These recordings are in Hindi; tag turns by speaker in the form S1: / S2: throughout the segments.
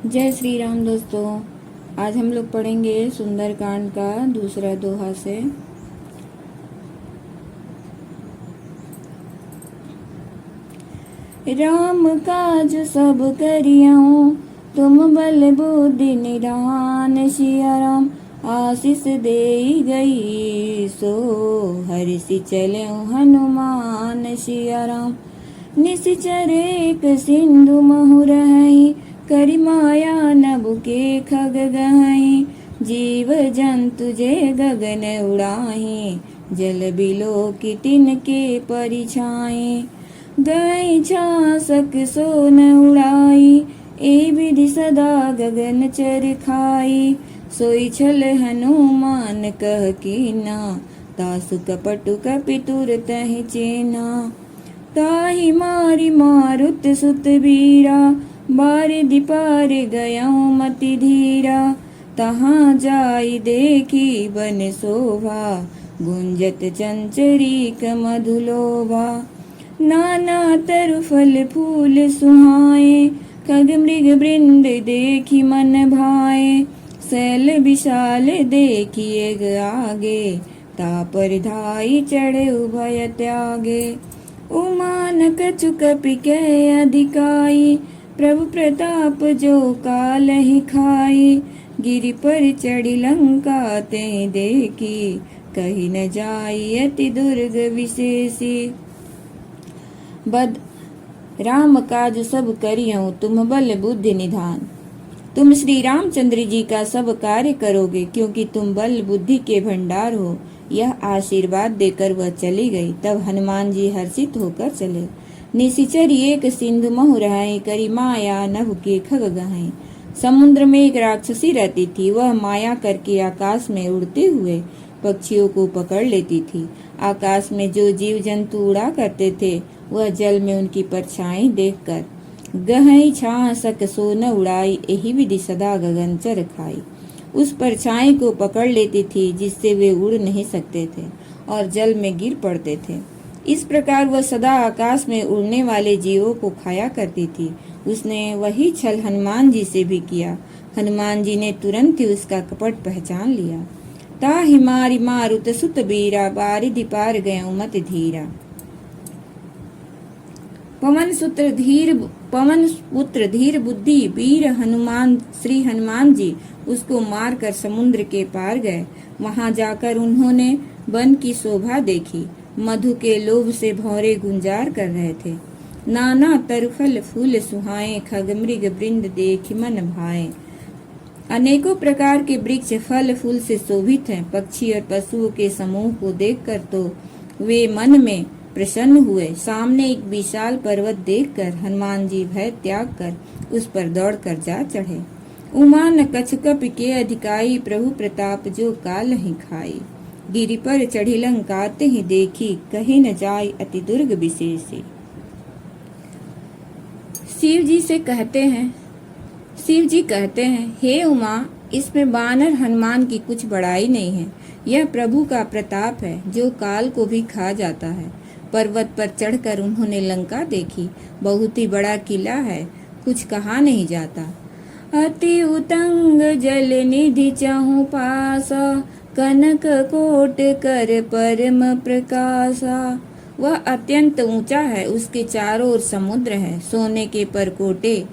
S1: जय श्री राम दोस्तों। आज हम लोग पढ़ेंगे सुंदरकांड का दूसरा दोहा से। राम काज सब करियऊँ, तुम बल बुद्धि निधान। सिया राम आशीष देई गई, सो हर्षि चलऊँ हनुमान। सिया राम निश्चर एक सिंधु महु रहई, करि माया नभ के खग गहई। जीव जंतु जे गगन उड़ाही, जल बिलो की तिनके परिछाई। गई छासक सोन उड़ाई, ए विधि सदा गगन चर खाई। सोई छल हनुमान कह कीना, तासु कपटु कपि तुरत ही चेना। ताहि मारि मारुत सुत बीरा, बारिधि पार गयऊँ मति धीरा। तहाँ जाई देखी बन शोभा, गुंजत चंचरीक मधुलोभा। नाना तरु फल फूल सुहाए, खग मृग वृंद देखी मन भाए। शैल विशाल देखिए आगे, तापर धाई चढ़े उभय त्यागे। उमान कछु कपि कह अधिकाई, प्रभु प्रताप जो काल ही खाई। गिरि पर चढ़ी लंका ते देखी, कही न जाई अति दुर्ग विशेषी। बद राम काज सब करियऊँ, तुम बल बुद्धि निधान। तुम श्री रामचंद्र जी का सब कार्य करोगे, क्योंकि तुम बल बुद्धि के भंडार हो। यह आशीर्वाद देकर वह चली गई। तब हनुमान जी हर्षित होकर चले। निशिचर एक सिंधु महु रहई, करि माया नभ के खग गहई। समुद्र में एक राक्षसी रहती थी। वह माया करके आकाश में उड़ते हुए पक्षियों को पकड़ लेती थी। आकाश में जो जीव जंतु उड़ा करते थे, वह जल में उनकी परछाई देखकर गहई छासक सो न उड़ाई, एहि विधि सदा गगन चर खाई। उस परछाई को पकड़ लेती थी, जिससे वे उड़ नहीं सकते थे और जल में गिर पड़ते थे। इस प्रकार वह सदा आकाश में उड़ने वाले जीवों को खाया करती थी। उसने वही छल हनुमान जी से भी किया। हनुमान जी ने तुरंत ही उसका कपट पहचान लिया। ताहि मारि मारुत सुत बीरा, बारिधि पार गयऊँ मति धीरा। पवन पुत्र धीर बुद्धि वीर हनुमान श्री हनुमान जी उसको मारकर समुद्र के पार गए। वहां जाकर उन्होंने वन की शोभा देखी। मधु के लोभ से भौरे गुंजार कर रहे थे। नाना तरफल फूल सुहाए, खग मृग वृंद देखि मन भाए। अनेकों प्रकार के वृक्ष फल फूल से शोभित हैं। पक्षी और पशुओं के समूह को देखकर तो वे मन में प्रसन्न हुए। सामने एक विशाल पर्वत देखकर हनुमान जी भय त्याग कर उस पर दौड़कर जा चढ़े। उमा न कछु कपि के अधिकाई, प्रभु प्रताप जो काल ही खाई। गिरि पर चढ़ी लंका ते ही देखी, कहीं न जाय अति दुर्ग विशेषी। शिव जी कहते हैं, हे उमा, इसमें वानर हनुमान की कुछ बड़ाई नहीं है। यह प्रभु का प्रताप है, जो काल को भी खा जाता है। पर्वत पर चढ़कर उन्होंने लंका देखी। बहुत ही बड़ा किला है, कुछ कहा नहीं जाता। अति उतंग जल निधि चहु पासा, कनक कोट कर परम प्रकाशा। वह अत्यंत ऊंचा है, उसके चारों ओर समुद्र है। सोने के परकोटे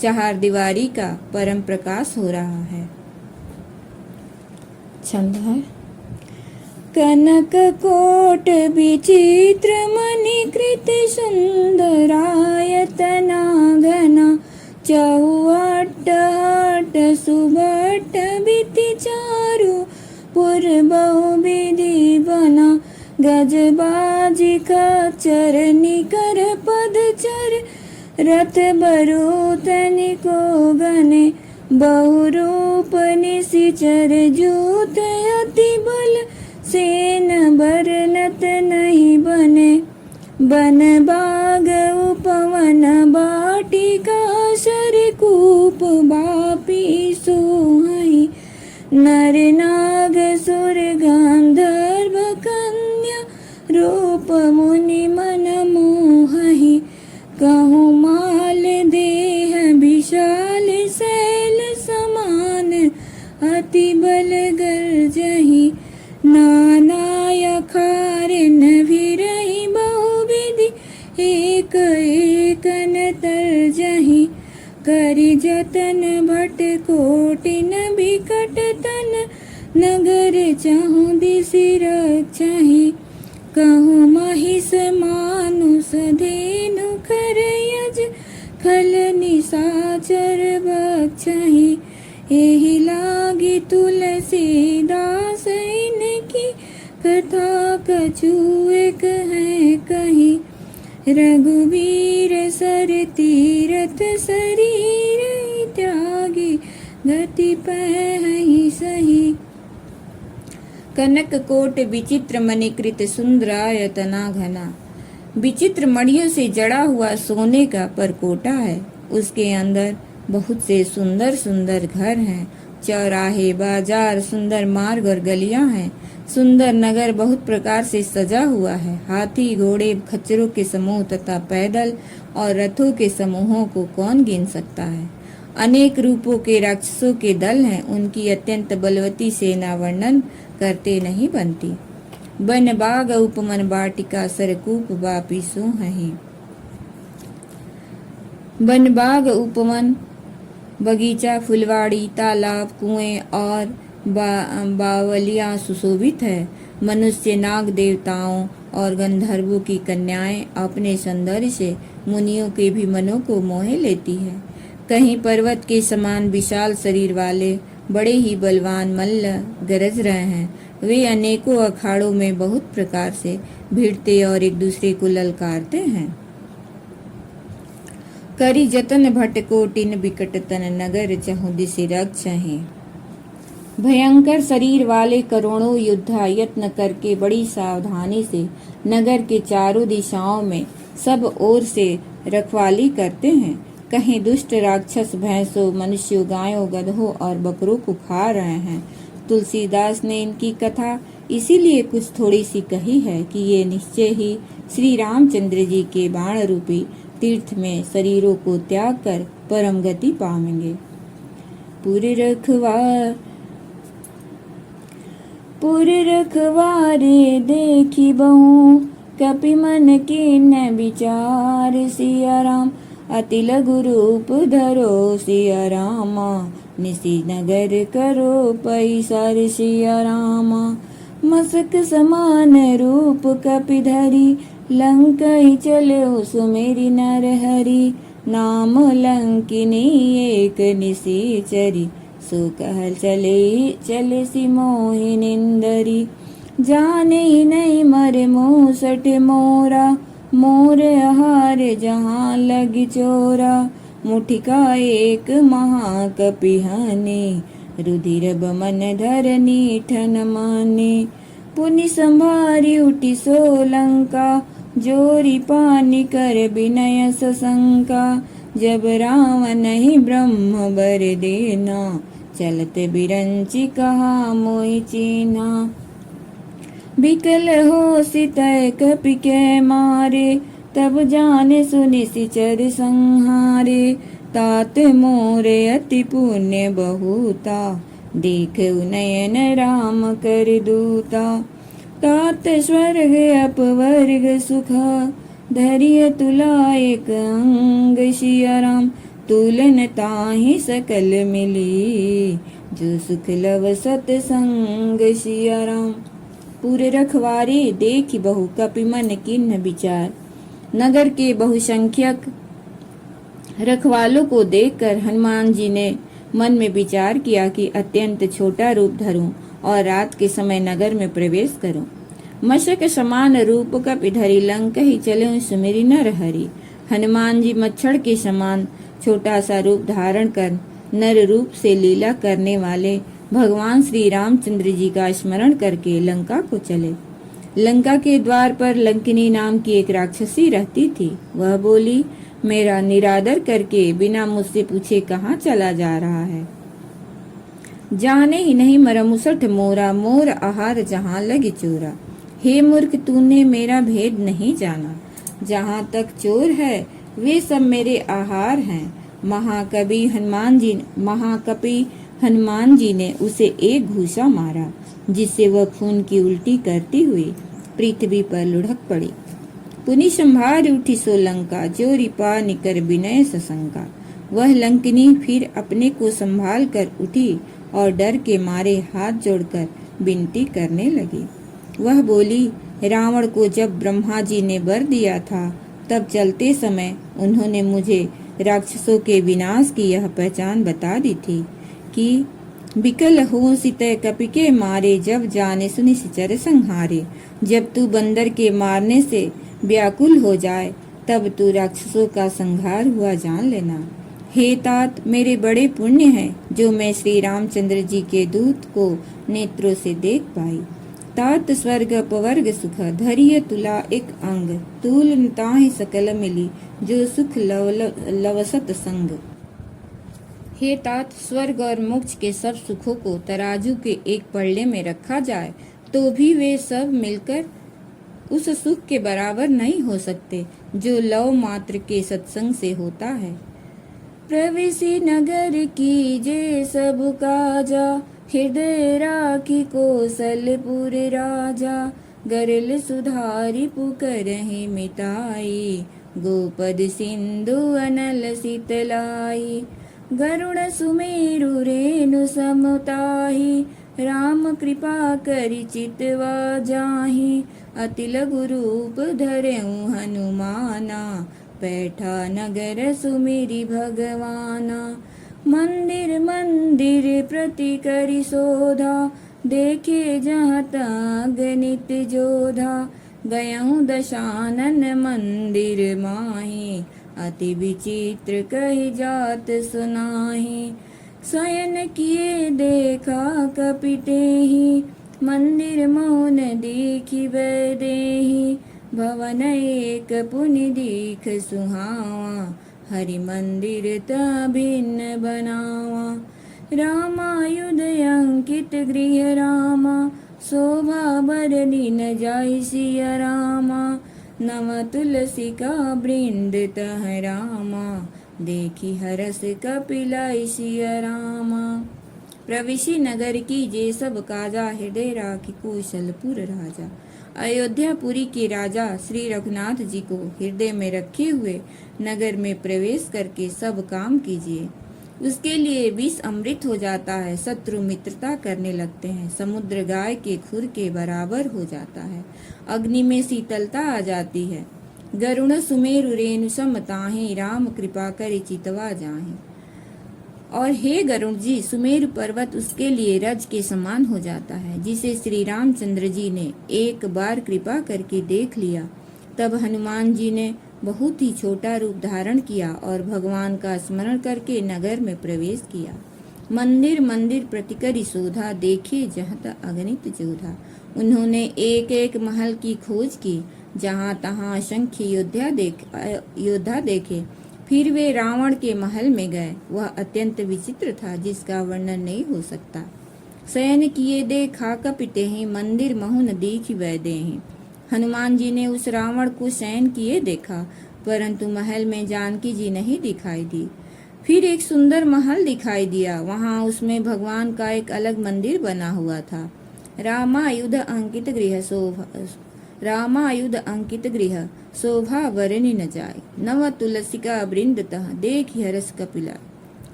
S1: चार दीवारी का परम प्रकाश हो रहा है। छंद है। कनक कोट विचित्र मणिकृत सुंदरायतना घना, चौअट्ट हट सुभट बिति चारु पुर बहुविधि बना। गजबाजी खच्चर निकर पदचर, रथ बरूथ निको गने। बहुरूप निशिचर जूत अति बल, सेन बरनत नहीं बने। बन बाग उपवन बाटिका, शरकूप बापी सोहई। नर नाग सुर गंधर्व कन्या, रूप मुनि मन मोहहि। कहूँ माल देह विशाल से, बल गर्जहि, नाना अखार नभिरहि बहुविधि, एक एकन तर्जहि। करि जतन भट कोटिन बिकट तन, नगर चहुँ दिसि रक्षहि। कहूँ महिष मानुष धेनु खरयज, खल निशाचर बक्षहि। एहि लागी तुलसीदास इनकी, कथा कछु एक है कही। रघुवीर सर तीरथ शरीर, त्यागी गति पहहि सही। कनक कोट विचित्र मणिकृत, सुंदरायतना घना। विचित्र मणियों से जड़ा हुआ सोने का परकोटा है। उसके अंदर बहुत से सुंदर सुंदर घर हैं। चौराहे, बाजार, सुंदर मार्ग और गलियां हैं। सुंदर नगर बहुत प्रकार से सजा हुआ है। हाथी, घोड़े, खच्चरों के समूह तथा पैदल और रथों के समूहों को कौन गिन सकता है। अनेक रूपों के राक्षसों के दल हैं। उनकी अत्यंत बलवती सेना वर्णन करते नहीं बनती। बन बाग उपमन बाटिका, सरकूप बापी सोहहि। बन बाग उपवन बगीचा, फुलवाड़ी, तालाब, कुएं और बावलियां सुशोभित है। मनुष्य, नाग देवताओं और गंधर्वों की कन्याएं अपने सौंदर्य से मुनियों के भी मनों को मोह लेती है। कहीं पर्वत के समान विशाल शरीर वाले बड़े ही बलवान मल्ल गरज रहे हैं। वे अनेकों अखाड़ों में बहुत प्रकार से भिड़ते और एक दूसरे को ललकारते हैं। करि जतन भट कोटिन बिकट तन, नगर चहुँ दिसि रक्षहि। भयंकर शरीर वाले करोड़ों योद्धा यत्न करके बड़ी सावधानी से नगर के चारों दिशाओं में सब ओर से रखवाली करते हैं। कहीं दुष्ट राक्षस भैंसों, मनुष्यों, गायों, गधों और बकरों को खा रहे हैं। तुलसीदास ने इनकी कथा इसीलिए कुछ थोड़ी सी कही है कि ये निश्चय ही श्री रामचंद्र जी के बाण रूपी तीर्थ में शरीरों को त्याग कर परम गति पावेंगे। पुर रखवारे देखी बहु, कपि मन के न विचार। सिया राम अति लघु रूप धरो, सिया रामा निशि नगर करो पैसार। सिया रामा मसक समान रूप कपि धरी, लंकई चलो सुमेरी नर हरि। नाम लंकिनी एक निशिचरी, सो कहल चले सी मोहि निंदरी। जाने नहीं मरे मूसठ मोरा, मोर आहार जहाँ लगी चोरा। मुठिका एक महाकपिहाने, रुधिर बमन धरनी ठन माने। पुनि संभारी उठी सोलंका, जोरी पानी कर विनय सशंका। जब रावण ही ब्रह्म बर देना, चलत बिरंची कहा मोहि चीना। बिकल हो सितय कपि के मारे, तब जाने सुनि सिचर संहारे। तात मोरे अति पुण्य बहुता, देख नयन राम कर दूता। तात स्वर्ग अपवर्ग सुख, धैर्य तुला एक अंग। सिया राम तुलन ताहि सकल मिली, जो सुख लव सतसंग। सिया राम पूरे रखवारे देखी बहु, कपि मन किन्ह विचार। नगर के बहुसंख्यक रखवालों को देखकर हनुमान जी ने मन में विचार किया कि अत्यंत छोटा रूप धरूं और रात के समय नगर में प्रवेश करूं। मशक समान रूप कपि धरि, लंक ही चले सुमेरी नर हरि। हनुमान जी मच्छर के समान छोटा सा रूप धारण कर नर रूप से लीला करने वाले भगवान श्री रामचंद्र जी का स्मरण करके लंका को चले। लंका के द्वार पर लंकिनी नाम की एक राक्षसी रहती थी। वह बोली, मेरा निरादर करके बिना मुझसे पूछे कहाँ चला जा रहा है। जाने ही नहीं मरमुसठ मोरा, मोर आहार जहाँ लगी चोरा। हे मूर्ख, तूने मेरा भेद नहीं जाना। जहाँ तक चोर है वे सब मेरे आहार हैं। महाकवि हनुमान जी ने उसे एक घूसा मारा, जिससे वह खून की उल्टी करती हुई पृथ्वी पर लुढ़क पड़ी। पुनि संभार उठी सो लंका, जो रिपा निकर विनय सशंका। वह लंकिनी फिर अपने को संभाल कर उठी और डर के मारे हाथ जोड़कर विनती करने लगी। वह बोली, रावण को जब ब्रह्मा जी ने वर दिया था, तब चलते समय उन्होंने मुझे राक्षसों के विनाश की यह पहचान बता दी थी कि बिकल हो सितय कपि के मारे, जब जाने सुनि सिचर संहारे। जब तू बंदर के मारने से व्याकुल हो जाए, तब तू राक्षसों का संहार हुआ जान लेना। हे तात, मेरे बड़े पुण्य हैं जो मैं श्री रामचंद्र जी के दूत को नेत्रों से देख पाई। तात स्वर्ग पवर्ग सुख, धरिय तुला एक अंग, तूल ताहि सकल मिली, जो सुख लवसत संग। हे तात, स्वर्ग और मोक्ष के सब सुखों को तराजू के एक पल्ले में रखा जाए तो भी वे सब मिलकर उस सुख के बराबर नहीं हो सकते जो लव मात्र के सत्संग से होता है। प्रवेशी नगर की जे सब काजा, हृदय राखी कौशलपुर राजा। गरल सुधारी पुकरहि मिताई, गोपद सिंधु अनल शीतलाई। गरुड़ सुमेरु रेणु समताही, राम कृपा करि चितवा जाहि। अति लघु रूप धरऊ हनुमाना, बैठा नगर सुमिरि भगवाना। मंदिर मंदिर प्रति करि शोधा, देखे जहाँ तहाँ गणित जोधा। गयऊँ दशानन मंदिर माही, अति विचित्र कही जात सुनाही। शयन किए देखा कपितेहि, मंदिर मौन देखी वैदेही। भवन एक पुनि दीख सुहावा, हरि मंदिर ता भिन्न बनावा। रामायुध अंकित गृह रामा, शोभा बरनी न जाय सिया रामा। नव तुलसी का वृंद तह रामा, देखी हरस कपिलाई सिया रामा। प्रविशी नगर की जे सब काजा, हृदय राखी कौशलपुर राजा। अयोध्यापुरी के राजा श्री रघुनाथ जी को हृदय में रखे हुए नगर में प्रवेश करके सब काम कीजिए। उसके लिए विष अमृत हो जाता है, शत्रु मित्रता करने लगते हैं, समुद्र गाय के खुर के बराबर हो जाता है, अग्नि में शीतलता आ जाती है। गरुड़ सुमेरु रेणु सम ताहि, राम कृपा करि चितवा जाहि। और हे गरुड़ जी, सुमेरु पर्वत उसके लिए रज के समान हो जाता है, जिसे श्री रामचंद्र जी ने एक बार कृपा करके देख लिया। तब हनुमान जी ने बहुत ही छोटा रूप धारण किया और भगवान का स्मरण करके नगर में प्रवेश किया। मंदिर मंदिर प्रतिकरि शोधा, देखे जहाँ तहाँ अगणित जोधा। उन्होंने एक एक महल की खोज की, जहाँ तहाँ असंख्य योद्धा देखे। फिर वे रावण के महल में गए। वह अत्यंत विचित्र था, जिसका वर्णन नहीं हो सकता। शयन किए देखा कपितेहि, मंदिर महुन दीखि वैदेहि। हनुमान जी ने उस रावण को शयन किए देखा, परंतु महल में जानकी जी नहीं दिखाई दी। फिर एक सुंदर महल दिखाई दिया, वहां उसमें भगवान का एक अलग मंदिर बना हुआ था। रामायुध अंकित गृह शोभा वरनि न जाय, नव तुलसी का वृंद तह देखि हरस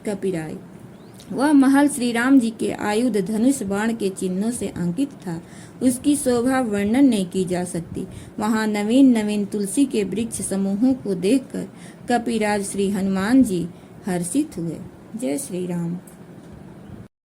S1: कपिराय। वह महल श्री राम जी के आयुध धनुष बाण के चिन्हों से अंकित था। उसकी शोभा वर्णन नहीं की जा सकती। वहां नवीन नवीन तुलसी के वृक्ष समूहों को देखकर कपिराज श्री हनुमान जी हर्षित हुए। जय श्री राम।